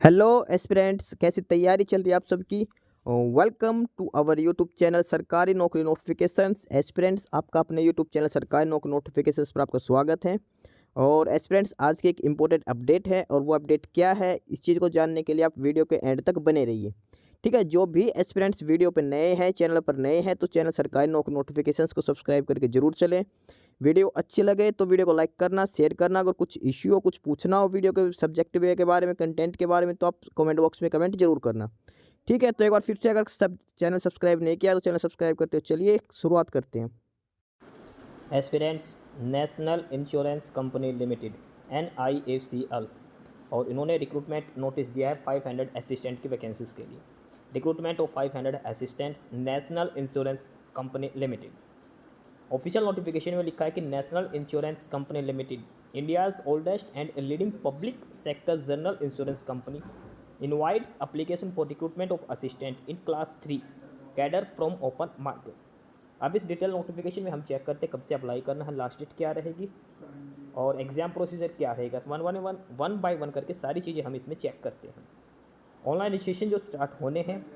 Hello aspirants, कैसी तैयारी चल रही है आप सबकी। Welcome to our YouTube channel सरकारी नौकरी नोटिफिकेशंस। एस्पिरेंट्स, आपका अपने यूट्यूब चैनल सरकारी नौकरी नोटिफिकेशंस पर आपका स्वागत है। और एस्पिरेंट्स, आज की एक इम्पोर्टेंट अपडेट है और वो अपडेट क्या है, इस चीज़ को जानने के लिए आप वीडियो के एंड तक बने रहिए। ठीक है, जो भी एस्पिरेंट्स वीडियो पर नए हैं, चैनल पर नए हैं, तो चैनल सरकारी नौकरी नोटिफिकेशंस को सब्सक्राइब करके जरूर चलें। वीडियो अच्छी लगे तो वीडियो को लाइक करना, शेयर करना। अगर कुछ इश्यू हो, कुछ पूछना हो वीडियो के सब्जेक्ट वे के बारे में, कंटेंट के बारे में, तो आप कमेंट बॉक्स में कमेंट जरूर करना। ठीक है, तो एक बार फिर से, अगर सब चैनल सब्सक्राइब नहीं किया तो चैनल सब्सक्राइब करते हो। चलिए शुरुआत करते हैं। Aspirants national insurance company limited NIACL, और इन्होंने रिक्रूटमेंट नोटिस दिया है 500 असिस्टेंट की वैकेंसीज के लिए। Recruitment of 500 assistants, national insurance company limited. Official notification में लिखा है कि national insurance company limited, India's oldest and leading public sector general insurance company, invites application for recruitment of assistant in class 3 cadre from open market. अब इस detail notification में हम check करते हैं कब से अप्लाई करना है, लास्ट डेट क्या रहेगी और एग्ज़ाम प्रोसीजर क्या रहेगा। वन बाय वन करके सारी चीज़ें हम इसमें चेक करते हैं। ऑनलाइन रजिस्ट्रेशन जो स्टार्ट होने हैं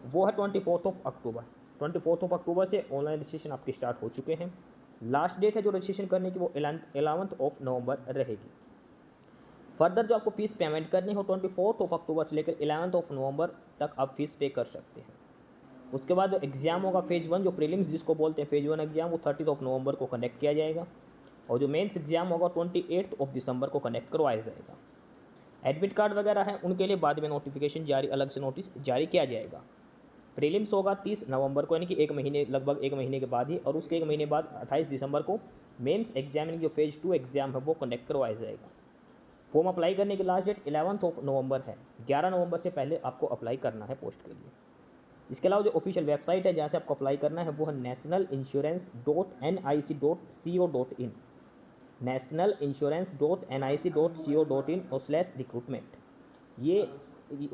वो है 24 अक्टूबर। 24 अक्टूबर से ऑनलाइन रजिस्ट्रेशन आपके स्टार्ट हो चुके हैं। लास्ट डेट है जो रजिस्ट्रेशन करने की वो 11 नवंबर रहेगी। फर्दर जो आपको फीस पेमेंट करनी हो 24 अक्टूबर से लेकर 11 नवंबर तक आप फीस पे कर सकते हैं। उसके बाद एग्ज़ाम होगा फेज़ 1, जो प्रीलिम्स जिसको बोलते हैं फेज़ 1 एग्ज़ाम, वो 30 नवंबर को कंडक्ट किया जाएगा। और जो मेंस एग्ज़ाम होगा 28 दिसंबर को कंडक्ट करवाया जाएगा। एडमिट कार्ड वगैरह है उनके लिए बाद में नोटिफिकेशन जारी, अलग से नोटिस जारी किया जाएगा। प्रीलिम्स होगा 30 नवंबर को, यानी कि लगभग एक महीने के बाद ही, और उसके एक महीने बाद 28 दिसंबर को मेंस एग्जाम जो फेज़ 2 एग्ज़ाम है वो कंडक्ट करवाया जाएगा। फॉर्म अप्लाई करने की लास्ट डेट 11 नवंबर है। 11 नवंबर से पहले आपको अप्लाई करना है पोस्ट के लिए। इसके अलावा जो ऑफिशियल वेबसाइट है जहाँ से आपको अप्लाई करना है वो है nationalinsurance.nic.co.in, nationalinsurance.nic.co.in/recruitment। ये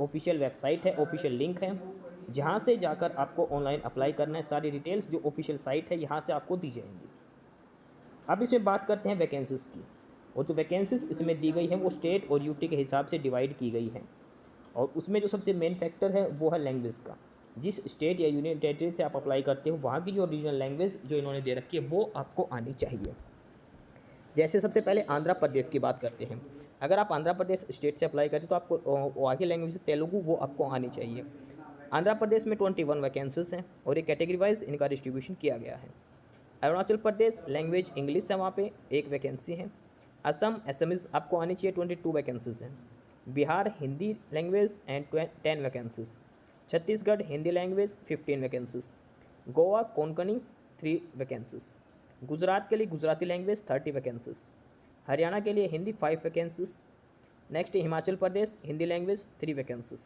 ऑफिशियल वेबसाइट है, ऑफिशियल लिंक है, जहाँ से जाकर आपको ऑनलाइन अप्लाई करना है। सारी डिटेल्स जो ऑफिशियल साइट है यहाँ से आपको दी जाएंगी। अब इसमें बात करते हैं वैकेंसीज़ की। और जो वैकेंसीज इसमें दी गई हैं वो स्टेट और यूटी के हिसाब से डिवाइड की गई हैं। और उसमें जो सबसे मेन फैक्टर है वो है लैंग्वेज का। जिस स्टेट या यूनियन टेरिटरी से आप अप्लाई करते हो वहाँ की जो रीजनल लैंग्वेज जो इन्होंने दे रखी है वो आपको आनी चाहिए। जैसे सबसे पहले आंध्र प्रदेश की बात करते हैं। अगर आप आंध्र प्रदेश स्टेट से अप्लाई करते हो तो आपको वहाँ की लैंग्वेज तेलुगु वो आपको आनी चाहिए। आंध्र प्रदेश में 21 वैकेंसीज हैं और ये कैटेगरी वाइज इनका डिस्ट्रीब्यूशन किया गया है। अरुणाचल प्रदेश लैंग्वेज इंग्लिश है, वहाँ पे एक वैकेंसी है। असम एसएमएस आपको आनी चाहिए, 22 वैकेंसीज हैं। Bihar Hindi language and 10 vacancies. Chhattisgarh Hindi language 15 vacancies. Goa Konkani 3 vacancies. Gujarat के लिए गुजराती लैंग्वेज 30 वैकेंसीज। हरियाणा के लिए Hindi 5 vacancies. Next Himachal Pradesh Hindi language 3 vacancies.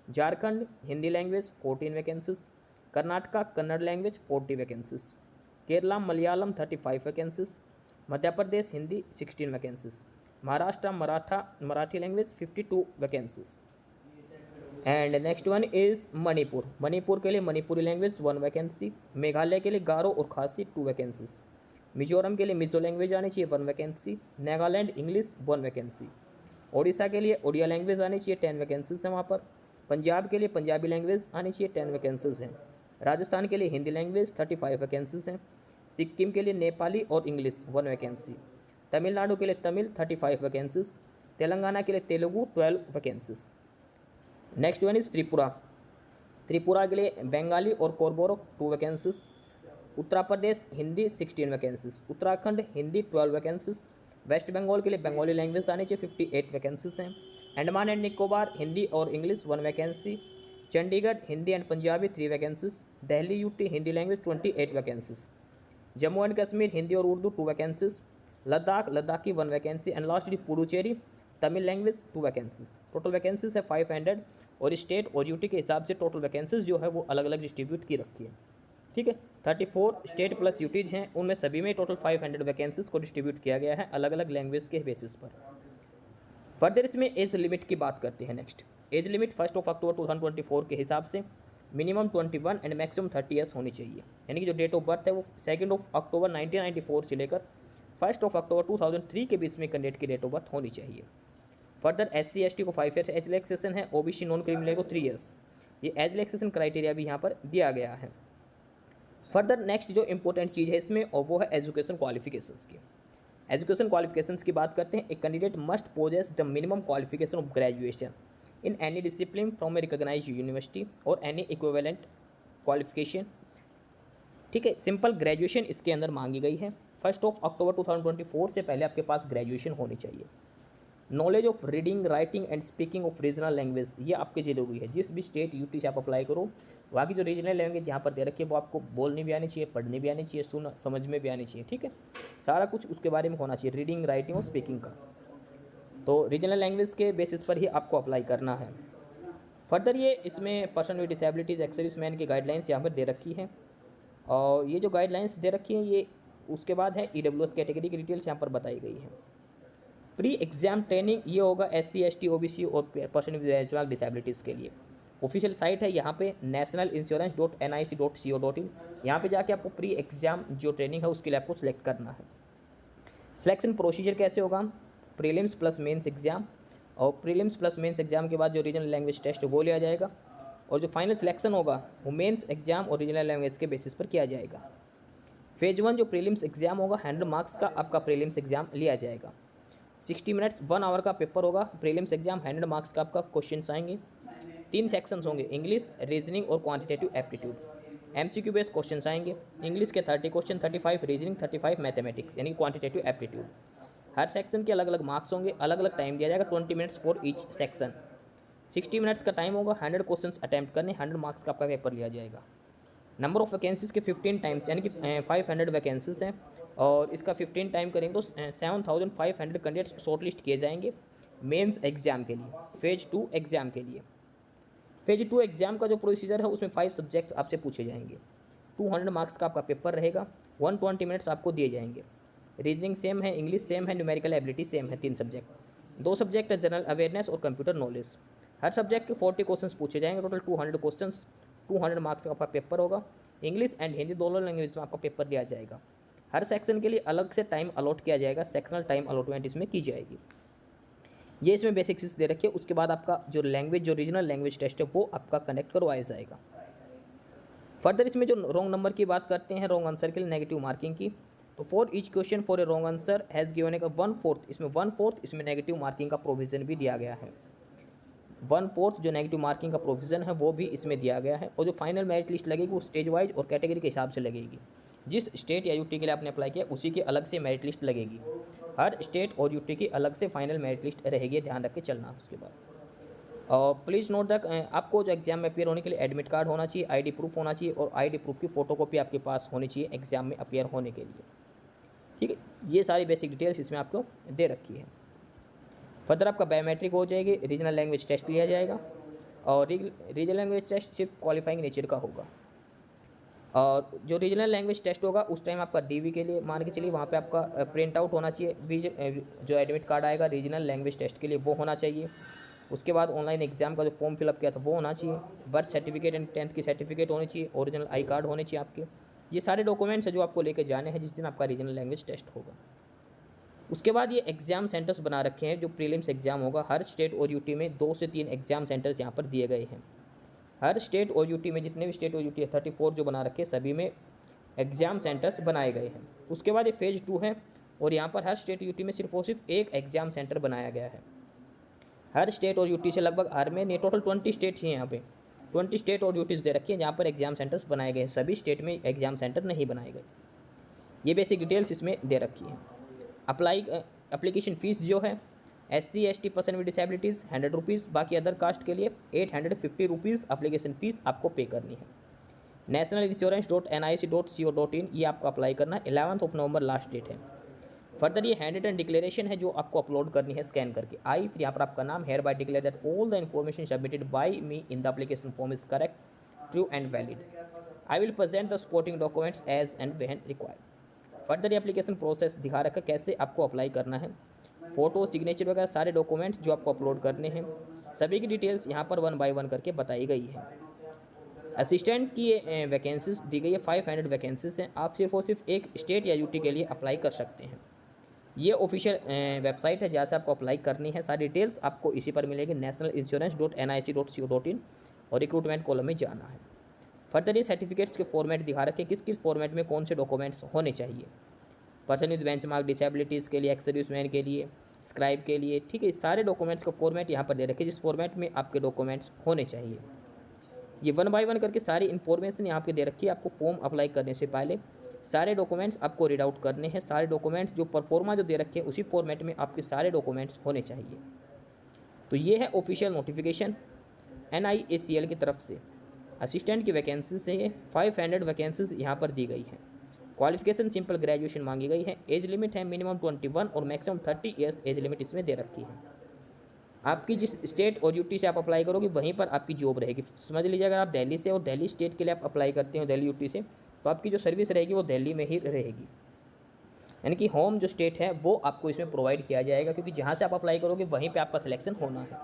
Jharkhand Hindi language 14 vacancies. Karnataka Kannada language 40 vacancies. Kerala Malayalam 35 vacancies. Madhya Pradesh Hindi 16 vacancies. Maharashtra Marathi language 52 vacancies. And next one is Manipur. Manipur के लिए मणिपुरी लैंग्वेज 1 वैकेंसी। मेघालय के लिए गारो और खासी 2 वैकेंसीज। मिजोरम के लिए मिजो लैंग्वेज आनी चाहिए 1 vacancy. Nagaland English 1 vacancy. Odisha के लिए ओडिया लैंग्वेज आनी चाहिए 10 वैकेंसीज हैं वहाँ पर। पंजाब के लिए पंजाबी लैंग्वेज आनी चाहिए 10 वैकेंसीज हैं। राजस्थान के लिए हिंदी लैंग्वेज 35 वैकेंसीज हैं। सिक्किम के लिए नेपाली और इंग्लिश 1 वैकेंसी। तमिलनाडु के लिए तमिल 35 वैकेंसीज। तेलंगाना के लिए Telugu 12 vacancies. Next one is Tripura. Tripura के लिए बंगाली और Kokborok 2 vacancies. Uttar Pradesh Hindi 16 vacancies. Uttarakhand Hindi 12 vacancies. West Bengal के लिए बंगाली लैंग्वेज आनी चाहिए 58 वैकेंसीज हैं। अंडमान एंड निकोबार हिंदी और English 1 vacancy. Chandigarh Hindi and Punjabi 3 vacancies. Delhi UT Hindi language 28 vacancies. Jammu and Kashmir Hindi और Urdu 2 vacancies. Ladakhi 1 vacancy. And last Puducherry Tamil language 2 vacancies. Total vacancies है 500। और स्टेट और यूटी के हिसाब से टोटल वैकेंसीज जो है वो अलग अलग डिस्ट्रीब्यूट की रखी है। ठीक है, 34 स्टेट प्लस यूटीज हैं, उनमें सभी में टोटल 500 वैकेंसीज को डिस्ट्रीब्यूट किया गया है अलग अलग लैंग्वेज के बेसिस पर। फर्दर इसमें एज लिमिट की बात करते हैं। नेक्स्ट एज लिमिट 1 अक्टूबर 2024 के हिसाब से मिनिमम 21 एंड मैक्सिमम 30 ईयर्स होनी चाहिए। यानी कि जो डेट ऑफ बर्थ है वो 2 अक्टूबर 1994 से लेकर 1 अक्टूबर 2003 के बीच में कैंडिडेट की डेट ऑफ बर्थ होनी चाहिए। फर्दर SC/ST को 5 ईयर्स एज रिलैक्सेशन है, OBC नॉन क्रिमिनल को 3 ईयर्स। ये एज रिलैक्सेशन क्राइटेरिया भी यहाँ पर दिया गया है। फर्दर नेक्स्ट जो इंपॉर्टेंट चीज़ है इसमें और वो है एजुकेशन क्वालिफिकेशंस की। एजुकेशन क्वालिफिकेशंस की बात करते हैं। A candidate must possess the minimum qualification of graduation in any discipline from a recognised university और एनी इक्विवेलेंट क्वालिफिकेशन। ठीक है, सिंपल ग्रेजुएशन इसके अंदर मांगी गई है। 1 अक्टूबर 2024 से पहले आपके पास ग्रेजुएशन होनी चाहिए। Knowledge of reading, writing and speaking of regional language, ये आपके जरूरी है। जिस भी स्टेट यूटी से आप अप्लाई करो, वहाँ की जो रीजनल लैंग्वेज यहाँ पर दे रखी है वो आपको बोलनी भी आनी चाहिए, पढ़नी भी आनी चाहिए, सुन समझ में भी आनी चाहिए। ठीक है, सारा कुछ उसके बारे में होना चाहिए, रीडिंग, राइटिंग और स्पीकिंग का। तो रीजनल लैंग्वेज के बेसिस पर ही आपको अप्लाई करना है। फर्दर ये इसमें person with disabilities, ex serviceman की गाइडलाइंस यहाँ पर दे रखी है। और ये जो गाइडलाइंस दे रखी हैं ये उसके बाद है EWS कैटेगरी की डिटेल्स यहाँ पर बताई गई है। प्री एग्जाम ट्रेनिंग ये होगा SC/ST, OBC और पर्सन विद डिसेबिलिटीज़ के लिए। ऑफिशियल साइट है यहाँ पे nationalinsurance.nic.co.in। यहाँ पे जाके आपको प्री एग्जाम जो ट्रेनिंग है उसके लिए आपको सिलेक्ट करना है। सिलेक्शन प्रोसीजर कैसे होगा? प्रीलिम्स प्लस मेंस एग्जाम, और प्रीलिम्स प्लस मेंस एग्जाम के बाद जो रीजनल लैंग्वेज टेस्ट वो लिया जाएगा, और जो फाइनल सिलेक्शन होगा वो मेंस एग्जाम और रीजनल लैंग्वेज के बेसिस पर किया जाएगा। फेज 1 जो प्रीलिम्स एग्जाम होगा 100 मार्क्स का आपका प्रीलिम्स एग्जाम लिया जाएगा। 60 मिनट्स 1 आवर का पेपर होगा। प्रीलिम्स एग्जाम 100 मार्क्स का आपका क्वेश्चन आएंगे। 3 सेक्शंस होंगे, इंग्लिश, रीजनिंग और quantitative aptitude. MCQ based question आएंगे। इंग्लिश के 30 क्वेश्चन, 35 रीजनिंग, 35 मैथमेटिक्स यानी क्वांटिटेटिव एप्टीट्यूड। हर सेक्शन के अलग अलग मार्क्स होंगे, अलग अलग टाइम दिया जाएगा, 20 minutes for each section. 60 minutes का टाइम होगा, 100 क्वेश्चन अटैम्प्ट करने, 100 मार्क्स का आपका पेपर लिया जाएगा। नंबर ऑफ वैकेंसीज़ के 15 टाइम्स यानी कि 500 वैकेंसीज हैं, और इसका 15 टाइम करेंगे तो 7500 कैंडिडेट्स शॉर्टलिस्ट किए जाएंगे मेंस एग्जाम के लिए, फेज 2 एग्जाम के लिए। फेज 2 एग्जाम का जो प्रोसीजर है उसमें 5 सब्जेक्ट आपसे पूछे जाएंगे। 200 मार्क्स का आपका पेपर रहेगा, 120 मिनट्स आपको दिए जाएंगे। रीजनिंग सेम है, इंग्लिश सेम है, न्यूमेरिकल एबिलिटी सेम है, 3 सब्जेक्ट। 2 सब्जेक्ट है जनरल अवेयरनेस और कंप्यूटर नॉलेज। हर सब्जेक्ट के 40 क्वेश्चन पूछे जाएंगे, टोटल 200 क्वेश्चन, 200 मार्क्स का आपका पेपर होगा। इंग्लिश एंड हिंदी दोनों लैंग्वेज में आपका पेपर दिया जाएगा। हर सेक्शन के लिए अलग से टाइम अलॉट किया जाएगा, सेक्शनल टाइम अलॉटमेंट इसमें की जाएगी। ये इसमें बेसिक चीज़ दे रखी है। उसके बाद आपका जो लैंग्वेज, जो रीजनल लैंग्वेज टेस्ट है वो आपका कनेक्ट करवाया जाएगा। फर्दर इसमें जो रॉन्ग नंबर की बात करते हैं, रॉन्ग आंसर के लिए नेगेटिव मार्किंग की, तो for each question for a wrong answer has given का 1/4, इसमें 1/4 इसमें नेगेटिव मार्किंग का प्रोविज़न भी दिया गया है। 1/4 जो नेगेटिव मार्किंग का प्रोविज़न है वो भी इसमें दिया गया है। और जो फाइनल मेरिट लिस्ट लगेगी वो स्टेज वाइज और कैटेगरी के हिसाब से लगेगी। जिस स्टेट या यूटी के लिए आपने अप्लाई किया उसी की अलग से मेरिट लिस्ट लगेगी। हर स्टेट और यूटी की अलग से फाइनल मेरिट लिस्ट रहेगी, ध्यान रख के चलना। उसके बाद और प्लीज़ नोट दैट आपको जो एग्जाम में अपियर होने के लिए एडमिट कार्ड होना चाहिए, ID प्रूफ होना चाहिए, और ID प्रूफ की फ़ोटोकॉपी आपके पास होनी चाहिए एग्जाम में अपियर होने के लिए। ठीक है, ये सारी बेसिक डिटेल्स इसमें आपको दे रखी है। फर्दर आपका बायोमेट्रिक हो जाएगी, रीजनल लैंग्वेज टेस्ट लिया जाएगा, और रीजनल लैंग्वेज टेस्ट सिर्फ क्वालिफाइंग नेचर का होगा। और जो रीजनल लैंग्वेज टेस्ट होगा उस टाइम आपका DV के लिए मान के चलिए वहाँ पे आपका प्रिंट आउट होना चाहिए, जो एडमिट कार्ड आएगा रीजनल लैंग्वेज टेस्ट के लिए वो होना चाहिए। उसके बाद ऑनलाइन एग्जाम का जो फॉर्म फिलअप किया था वो होना चाहिए। बर्थ सर्टिफिकेट एंड 10th की सर्टिफिकेट होनी चाहिए, ओरिजिनल आई कार्ड होने चाहिए आपके। ये सारे डॉक्यूमेंट्स हैं जो आपको लेके जाने हैं जिस दिन आपका रीजनल लैंग्वेज टेस्ट होगा। उसके बाद ये एग्जाम सेंटर्स बना रखे हैं। जो प्रीलिम्स एग्जाम होगा हर स्टेट और यूटी में 2 से 3 एग्जाम सेंटर्स यहाँ पर दिए गए हैं। हर स्टेट और यूटी में जितने भी स्टेट और यूटी है 34 जो बना रखे हैं सभी में एग्जाम सेंटर्स बनाए गए हैं। उसके बाद ये फेज 2 है, और यहाँ पर हर स्टेट यूटी में सिर्फ और सिर्फ एक एग्जाम सेंटर बनाया गया है। हर स्टेट और यूटी से लगभग हर में नहीं, टोटल 20 स्टेट हैं यहाँ पे, 20 स्टेट और यूटीज़ दे रखी हैं जहाँ पर एग्जाम सेंटर्स बनाए गए हैं। सभी स्टेट में एग्जाम सेंटर नहीं बनाए गए। ये बेसिक डिटेल्स इसमें दे रखी है। एप्लीकेशन फ़ीस जो है SC/ST person with disabilities 100 rupees, बाकी अदर कास्ट के लिए 850 रुपीज़ एप्लीकेशन फ़ीस आपको पे करनी है। nationalinsurance.nic.co.in ये आपको अप्लाई करना है। 11 नवंबर लास्ट डेट है। फर्दर ये हैंड रिटन डिक्लेरेशन है जो आपको अपलोड करनी है स्कैन करके। फिर यहाँ पर आपका नाम, hereby declare that all the information submitted by me in the application form is correct, true and valid. I will present the supporting documents as and when required. Further application process दिखा रखा कैसे आपको apply करना है। Photo, signature वगैरह सारे documents जो आपको अपलोड करने हैं, सभी की डिटेल्स यहाँ पर 1 बाय 1 करके बताई गई है। असिस्टेंट की वैकेंसीज दी गई है, 500 वैकेंसीज हैं। आप सिर्फ और सिर्फ एक स्टेट या यूटी के लिए अप्लाई कर सकते हैं। ये ऑफिशियल वेबसाइट है जहाँ से आपको अप्लाई करनी है। सारी डिटेल्स आपको इसी पर मिलेगी, nationalinsurance.nic.co.in, और रिक्रूटमेंट कॉलम में जाना है। फर्दर ये सर्टिफिकेट्स के फॉर्मेट दिखा रखे किस किस फॉर्मेट में कौन से डॉक्यूमेंट्स होने चाहिए। पर्सन विद बेंचमार्क डिसेबिलिटीज़ के लिए, एक्स सर्विसमैन के लिए, स्क्राइब के लिए, ठीक है। सारे डॉक्यूमेंट्स का फॉर्मेट यहाँ पर दे रखे जिस फॉर्मेट में आपके डॉक्यूमेंट्स होने चाहिए। ये 1 बाय 1 करके सारी इन्फॉर्मेशन यहाँ पे दे रखी है। आपको फॉर्म अप्लाई करने से पहले सारे डॉक्यूमेंट्स आपको रीड आउट करने हैं। सारे डॉक्यूमेंट्स जो परफॉर्मा जो दे रखे हैं उसी फॉर्मेट में आपके सारे डॉक्यूमेंट्स होने चाहिए। तो ये है ऑफिशियल नोटिफिकेशन NIACL की तरफ से। असिस्टेंट की वैकेंसी से 500 वैकेंसीज यहाँ पर दी गई हैं। क्वालिफिकेशन सिंपल ग्रेजुएशन मांगी गई है। एज लिमिट है मिनिमम 21 और मैक्सिमम 30 ईयर्स एज लिमिट इसमें दे रखी है। आपकी जिस स्टेट और यूटी से आप अप्लाई करोगे वहीं पर आपकी जॉब रहेगी। समझ लीजिए अगर आप दिल्ली से और दिल्ली स्टेट के लिए आप अप्लाई करते हो दिल्ली यूटी से, तो आपकी जो सर्विस रहेगी वो दिल्ली में ही रहेगी। यानी कि होम जो स्टेट है वो आपको इसमें प्रोवाइड किया जाएगा, क्योंकि जहाँ से आप अप्लाई करोगे वहीं पे आपका सिलेक्शन होना है।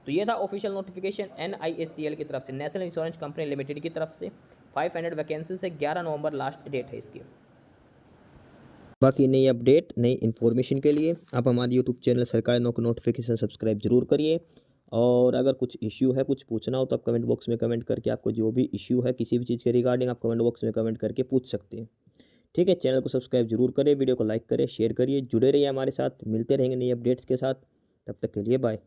तो ये था ऑफिशियल नोटिफिकेशन NIACL की तरफ से, नेशनल इंश्योरेंस कंपनी लिमिटेड की तरफ से। 500 वैकेंसी से 11 नवंबर लास्ट डेट है इसकी। बाकी नई अपडेट, नई इन्फॉर्मेशन के लिए आप हमारे यूट्यूब चैनल सरकारी नौकरी नोटिफिकेशन सब्सक्राइब जरूर करिए। और अगर कुछ इश्यू है, कुछ पूछना हो तो आप कमेंट बॉक्स में कमेंट करके आपको जो भी इश्यू है किसी भी चीज़ के रिगार्डिंग आप कमेंट बॉक्स में कमेंट करके पूछ सकते हैं। ठीक है, चैनल को सब्सक्राइब जरूर करें, वीडियो को लाइक करें, शेयर करिए, जुड़े रहिए हमारे साथ। मिलते रहेंगे नई अपडेट्स के साथ, तब तक के लिए बाय।